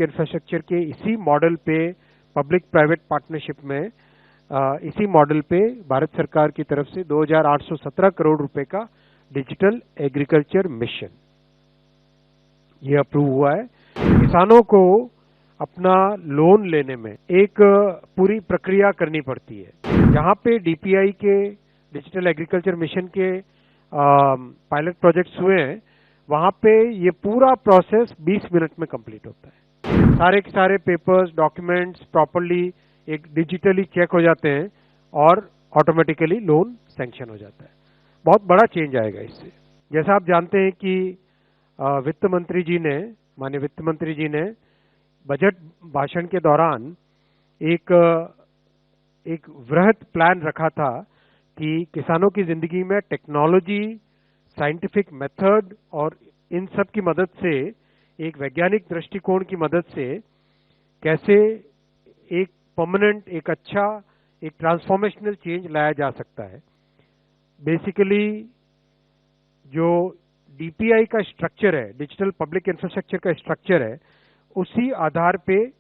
Infrastructure के इसी model पे पब्लिक प्राइवेट पार्टनरशिप में इसी मॉडल पे भारत सरकार की तरफ से 2817 करोड़ रुपए का डिजिटल एग्रीकल्चर मिशन ये अप्रूव हुआ है। किसानों को अपना लोन लेने में एक पूरी प्रक्रिया करनी पड़ती है। जहां पे डीपीआई के डिजिटल एग्रीकल्चर मिशन के पायलट प्रोजेक्ट्स हुए हैं वहां पे ये पूरा प्रोसेस 20 मिनट में कंप्लीट होता है। सारे के सारे पेपर्स डॉक्यूमेंट्स प्रॉपर्ली एक डिजिटली चेक हो जाते हैं और ऑटोमेटिकली लोन सैंक्शन हो जाता है। बहुत बड़ा चेंज आएगा इससे। जैसा आप जानते हैं कि वित्त मंत्री जी ने माननीय वित्त मंत्री जी ने बजट भाषण के दौरान एक वृहद प्लान रखा था कि किसानों की जिंदगी में टेक्नोलॉजी, साइंटिफिक मेथड और इन सब की मदद से एक वैज्ञानिक दृष्टिकोण की मदद से कैसे एक परमानेंट, एक अच्छा, एक ट्रांसफॉर्मेशनल चेंज लाया जा सकता है। बेसिकली जो डीपीआई का स्ट्रक्चर है, डिजिटल पब्लिक इंफ्रास्ट्रक्चर का स्ट्रक्चर है, उसी आधार पे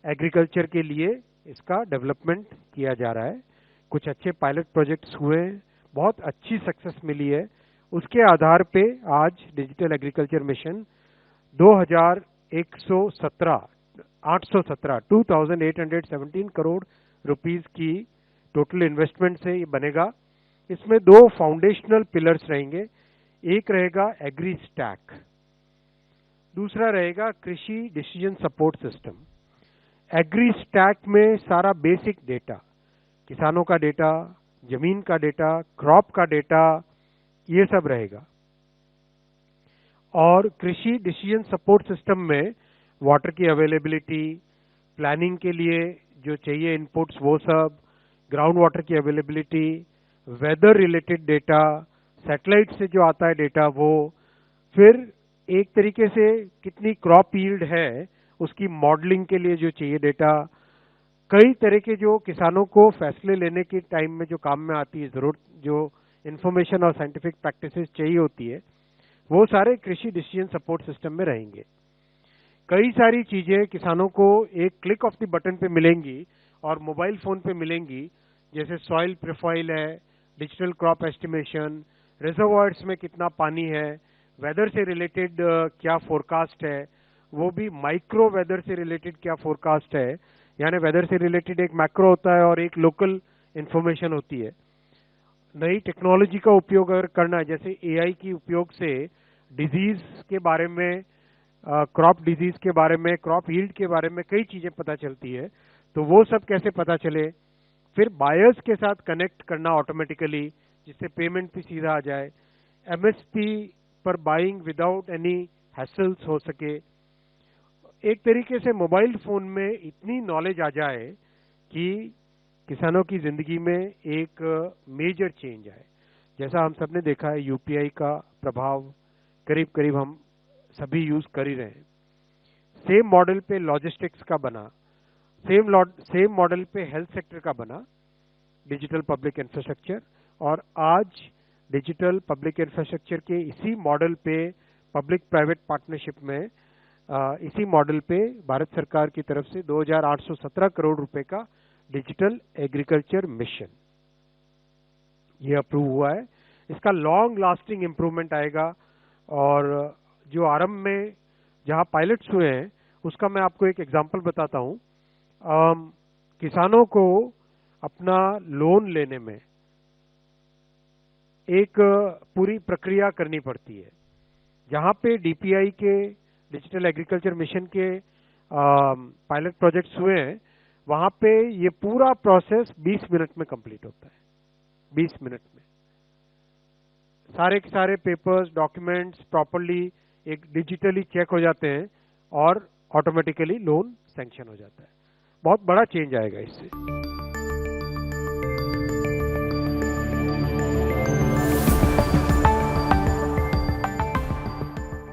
एग्रीकल्चर के लिए इसका डेवलपमेंट किया जा रहा है। कुछ अच्छे पायलट प्रोजेक्ट्स हुए हैं, बहुत अच्छी सक्सेस मिली है। उसके आधार पे आज digital agriculture mission 2817 crore rupees की टोटल इन्वेस्टमेंट से ये बनेगा। इसमें दो फाउंडेशनल पिलर्स रहेंगे। एक रहेगा एग्री स्टैक, दूसरा रहेगा कृषि decision support system. Agri stack में सारा बेसिक डेटा, किसानों का डेटा, जमीन का डेटा, क्रॉप का डेटा, ये सब रहेगा। और कृषि डिसीजन सपोर्ट सिस्टम में वाटर की अवेलेबिलिटी, प्लानिंग के लिए जो चाहिए इनपुट्स वो सब, ग्राउंड वाटर की availability, weather related data, satellite से जो आता है डेटा वो, फिर एक तरीके से कितनी क्रॉप यील्ड है उसकी मॉडलिंग के लिए जो चाहिए डेटा, कई तरह के जो किसानों को फैसले लेने के टाइम में जो काम में आती है जरूरत, जो इन्फॉर्मेशन और साइंटिफिक प्रैक्टिसेस चाहिए होती है, वो सारे कृषि डिसीजन सपोर्ट सिस्टम में रहेंगे। कई सारी चीजें किसानों को एक क्लिक ऑफ द बटन पे मिलेंगी और मोबाइल फोन पे मिलेंगी, जैसे सॉइल प्रोफाइल है, डिजिटल क्रॉप एस्टिमेशन, रिजर्वॉयर्स में कितना पानी है, वेदर से रिलेटेड क्या फोरकास्ट है, वो भी माइक्रो वेदर से रिलेटेड क्या फोरकास्ट है, यानी वेदर से रिलेटेड एक मैक्रो होता है और एक लोकल इंफॉर्मेशन होती है। नई टेक्नोलॉजी का उपयोग अगर करना है, जैसे एआई की उपयोग से डिजीज के बारे में, क्रॉप डिजीज के बारे में, क्रॉप यील्ड के बारे में कई चीजें पता चलती है, तो वो सब कैसे पता चले। फिर बायर्स के साथ कनेक्ट करना ऑटोमेटिकली, जिससे पेमेंट भी सीधा आ जाए, एमएसपी पर बाइंग विदाउट एनी हैसल्स हो सके। एक तरीके से मोबाइल फोन में इतनी नॉलेज आ जाए कि किसानों की जिंदगी में एक मेजर चेंज आए। जैसा हम सब ने देखा है, यूपीआई का प्रभाव करीब करीब हम सभी यूज कर ही रहे हैं। सेम मॉडल पे लॉजिस्टिक्स का बना, सेम मॉडल पे हेल्थ सेक्टर का बना डिजिटल पब्लिक इंफ्रास्ट्रक्चर, और आज डिजिटल पब्लिक इंफ्रास्ट्रक्चर के इसी मॉडल पे पब्लिक प्राइवेट पार्टनरशिप में इसी मॉडल पे भारत सरकार की तरफ से 2817 करोड़ रुपए का डिजिटल एग्रीकल्चर मिशन ये अप्रूव हुआ है। इसका लॉन्ग लास्टिंग इंप्रूवमेंट आएगा, और जो आरंभ में जहां पायलट्स हुए हैं उसका मैं आपको एक एग्जांपल बताता हूं। किसानों को अपना लोन लेने में एक पूरी प्रक्रिया करनी पड़ती है। जहां पे डीपीआई के डिजिटल एग्रीकल्चर मिशन के पायलट प्रोजेक्ट्स हुए हैं वहां पे ये पूरा प्रोसेस 20 मिनट में कंप्लीट होता है। 20 मिनट में सारे के सारे पेपर्स डॉक्यूमेंट्स प्रॉपर्ली एक डिजिटली चेक हो जाते हैं और ऑटोमेटिकली लोन सैंक्शन हो जाता है। बहुत बड़ा चेंज आएगा इससे।